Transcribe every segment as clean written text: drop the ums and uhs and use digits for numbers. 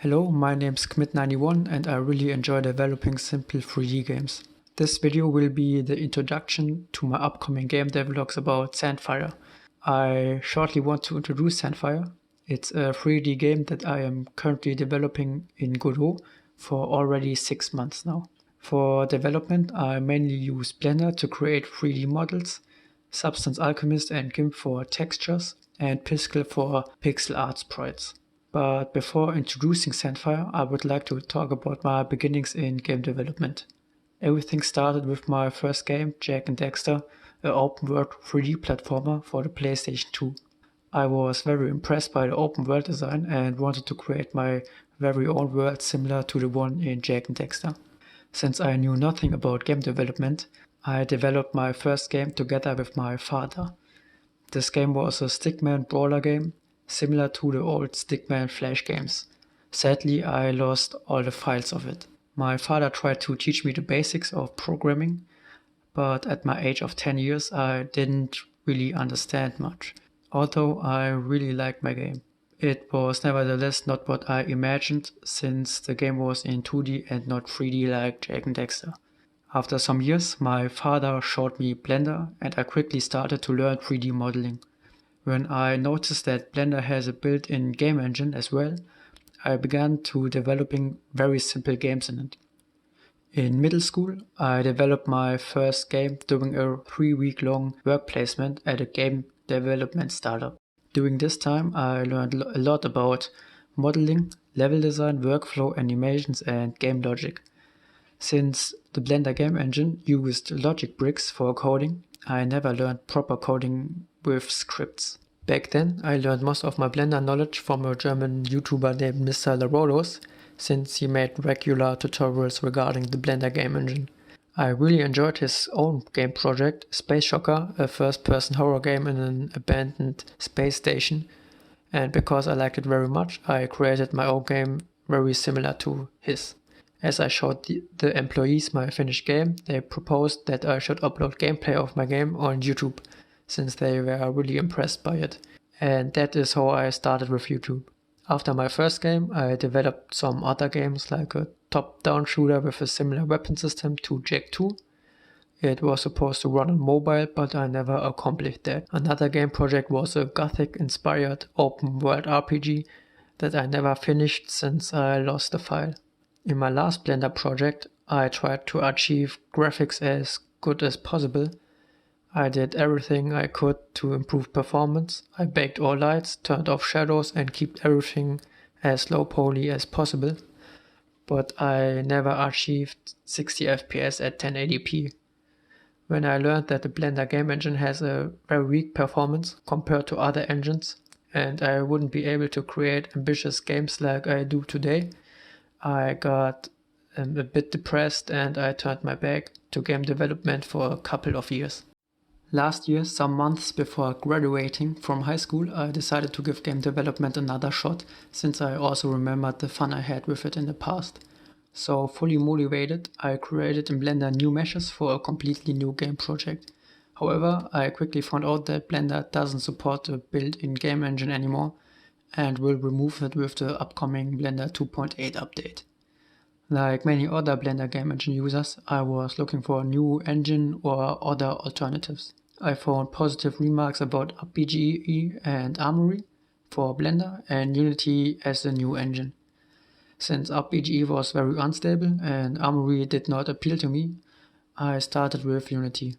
Hello, my name's Kmit91 and I really enjoy developing simple 3D games. This video will be the introduction to my upcoming game devlogs about Sandfire. I shortly want to introduce Sandfire. It's a 3D game that I am currently developing in Godot for already 6 months now. For development, I mainly use Blender to create 3D models, Substance Alchemist and GIMP for textures, and Piskel for pixel art sprites. But before introducing Sandfire, I would like to talk about my beginnings in game development. Everything started with my first game, Jak and Daxter, an open-world 3D platformer for the PlayStation 2. I was very impressed by the open world design and wanted to create my very own world similar to the one in Jak and Daxter. Since I knew nothing about game development, I developed my first game together with my father. This game was a stickman brawler game, similar to the old stickman flash games. Sadly, I lost all the files of it. My father tried to teach me the basics of programming, but at my age of 10 years I didn't really understand much, although I really liked my game. It was nevertheless not what I imagined, since the game was in 2D and not 3D like Jak and Daxter. After some years, my father showed me Blender and I quickly started to learn 3D modeling. When I noticed that Blender has a built-in game engine as well, I began to developing very simple games in it. In middle school, I developed my first game during a 3-week-long work placement at a game development startup. During this time, I learned a lot about modeling, level design, workflow, animations, and game logic. Since the Blender game engine used logic bricks for coding, I never learned proper coding with scripts. Back then, I learned most of my Blender knowledge from a German YouTuber named Mr. Larolos, since he made regular tutorials regarding the Blender game engine. I really enjoyed his own game project, Space Shocker, a first-person horror game in an abandoned space station, and because I liked it very much, I created my own game very similar to his. As I showed the employees my finished game, they proposed that I should upload gameplay of my game on YouTube, since they were really impressed by it. And that is how I started with YouTube. After my first game, I developed some other games like a top-down shooter with a similar weapon system to Jak 2. It was supposed to run on mobile, but I never accomplished that. Another game project was a Gothic-inspired open-world RPG that I never finished since I lost the file. In my last Blender project, I tried to achieve graphics as good as possible. I did everything I could to improve performance. I baked all lights, turned off shadows and kept everything as low poly as possible. But I never achieved 60 FPS at 1080p. When I learned that the Blender game engine has a very weak performance compared to other engines, and I wouldn't be able to create ambitious games like I do today, I got a bit depressed and I turned my back to game development for a couple of years. Last year, some months before graduating from high school, I decided to give game development another shot, since I also remembered the fun I had with it in the past. So, fully motivated, I created in Blender new meshes for a completely new game project. However, I quickly found out that Blender doesn't support the built-in game engine anymore and will remove it with the upcoming Blender 2.8 update. Like many other Blender game engine users, I was looking for a new engine or other alternatives. I found positive remarks about RPG and Armory for Blender and Unity as a new engine. Since RPG was very unstable and Armory did not appeal to me, I started with Unity.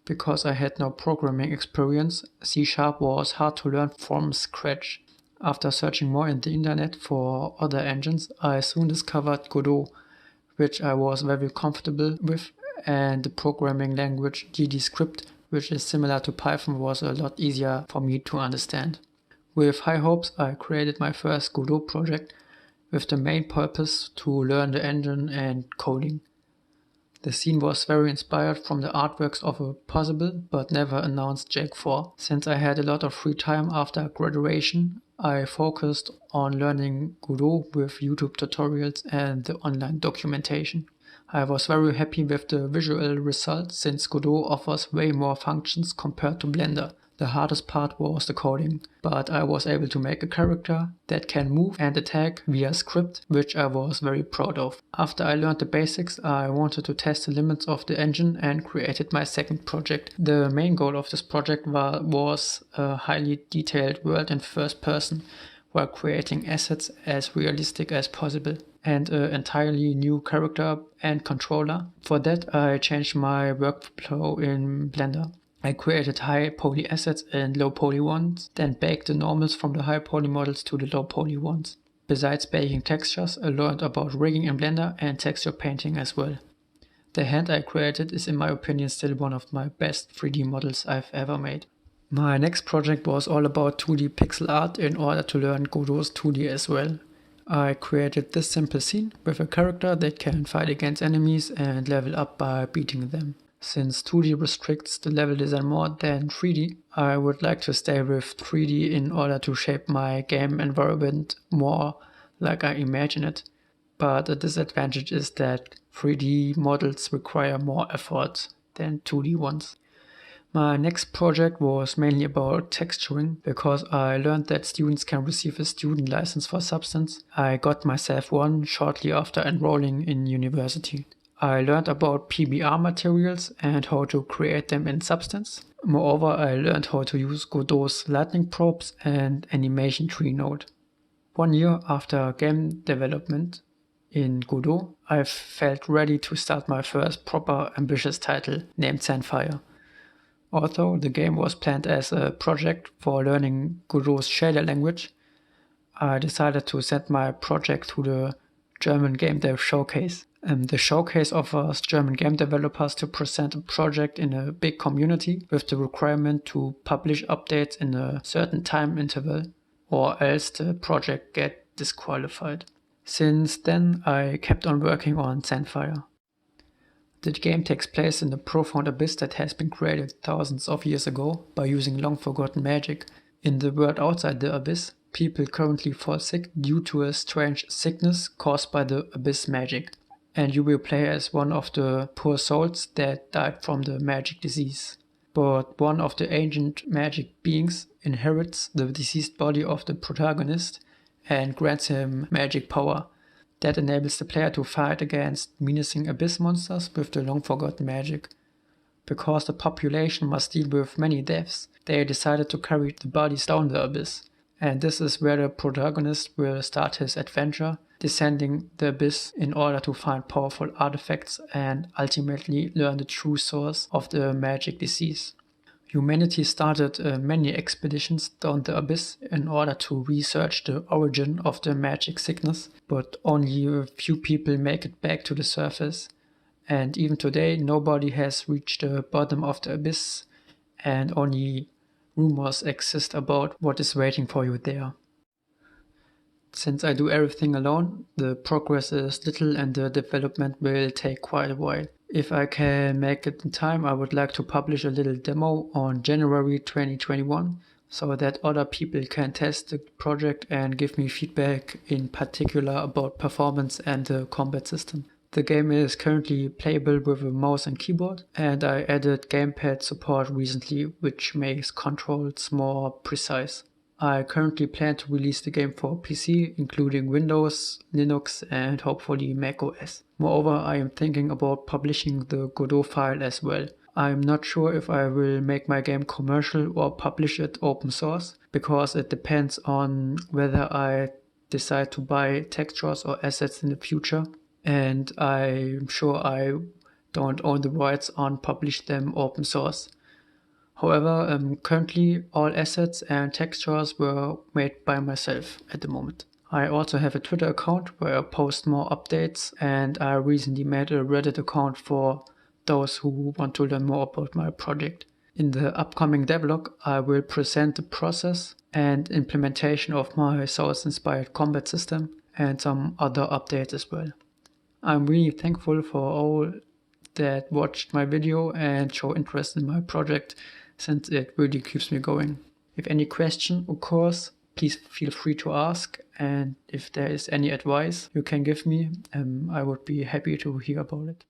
Because I had no programming experience, C# was hard to learn from scratch. After searching more in the internet for other engines, I soon discovered Godot, which I was very comfortable with, and the programming language GDScript, which is similar to Python, was a lot easier for me to understand. With high hopes, I created my first Godot project with the main purpose to learn the engine and coding. The scene was very inspired from the artworks of a possible but never announced Jak 4. Since I had a lot of free time after graduation, I focused on learning Godot with YouTube tutorials and the online documentation. I was very happy with the visual result since Godot offers way more functions compared to Blender. The hardest part was the coding, but I was able to make a character that can move and attack via script, which I was very proud of. After I learned the basics, I wanted to test the limits of the engine and created my second project. The main goal of this project was a highly detailed world in first person, while creating assets as realistic as possible, and an entirely new character and controller. For that, I changed my workflow in Blender. I created high poly assets and low poly ones, then baked the normals from the high poly models to the low poly ones. Besides baking textures, I learned about rigging in Blender and texture painting as well. The hand I created is in my opinion still one of my best 3D models I've ever made. My next project was all about 2D pixel art in order to learn Godot's 2D as well. I created this simple scene with a character that can fight against enemies and level up by beating them. Since 2D restricts the level design more than 3D, I would like to stay with 3D in order to shape my game environment more like I imagine it. But the disadvantage is that 3D models require more effort than 2D ones. My next project was mainly about texturing because I learned that students can receive a student license for Substance. I got myself one shortly after enrolling in university. I learned about PBR materials and how to create them in Substance. Moreover, I learned how to use Godot's lightning probes and animation tree node. 1 year after game development in Godot, I felt ready to start my first proper ambitious title named Sandfire. Although the game was planned as a project for learning Godot's shader language, I decided to send my project to the German GameDev showcase. The showcase offers German game developers to present a project in a big community with the requirement to publish updates in a certain time interval, or else the project gets disqualified. Since then, I kept on working on Sandfire. The game takes place in the profound abyss that has been created thousands of years ago by using long-forgotten magic. In the world outside the abyss, people currently fall sick due to a strange sickness caused by the abyss magic, and you will play as one of the poor souls that died from the magic-decease. But one of the ancient magic beings inherits the deceased body of the protagonist and grants him magic power. That enables the player to fight against menacing abyss monsters with the long-forgotten magic. Because the population must deal with many deaths, they decided to carry the bodies down the abyss. And this is where the protagonist will start his adventure, descending the abyss in order to find powerful artifacts and ultimately learn the true source of the magic-decease. Humanity started many expeditions down the abyss in order to research the origin of the magic sickness, but only a few people make it back to the surface. And even today, nobody has reached the bottom of the abyss, and only rumors exist about what is waiting for you there. Since I do everything alone, the progress is little and the development will take quite a while. If I can make it in time, I would like to publish a little demo on January 2021 so that other people can test the project and give me feedback, in particular about performance and the combat system. The game is currently playable with a mouse and keyboard, and I added gamepad support recently, which makes controls more precise. I currently plan to release the game for PC, including Windows, Linux, and hopefully Mac OS. Moreover, I am thinking about publishing the Godot file as well. I am not sure if I will make my game commercial or publish it open source, because it depends on whether I decide to buy textures or assets in the future, and I'm sure I don't own the rights on publish them open source. However, currently all assets and textures were made by myself at the moment. I also have a Twitter account where I post more updates, and I recently made a Reddit account for those who want to learn more about my project. In the upcoming devlog, I will present the process and implementation of my Souls-inspired combat system and some other updates as well. I'm really thankful for all that watched my video and show interest in my project, since it really keeps me going. If any question occurs, please feel free to ask, and if there is any advice you can give me, I would be happy to hear about it.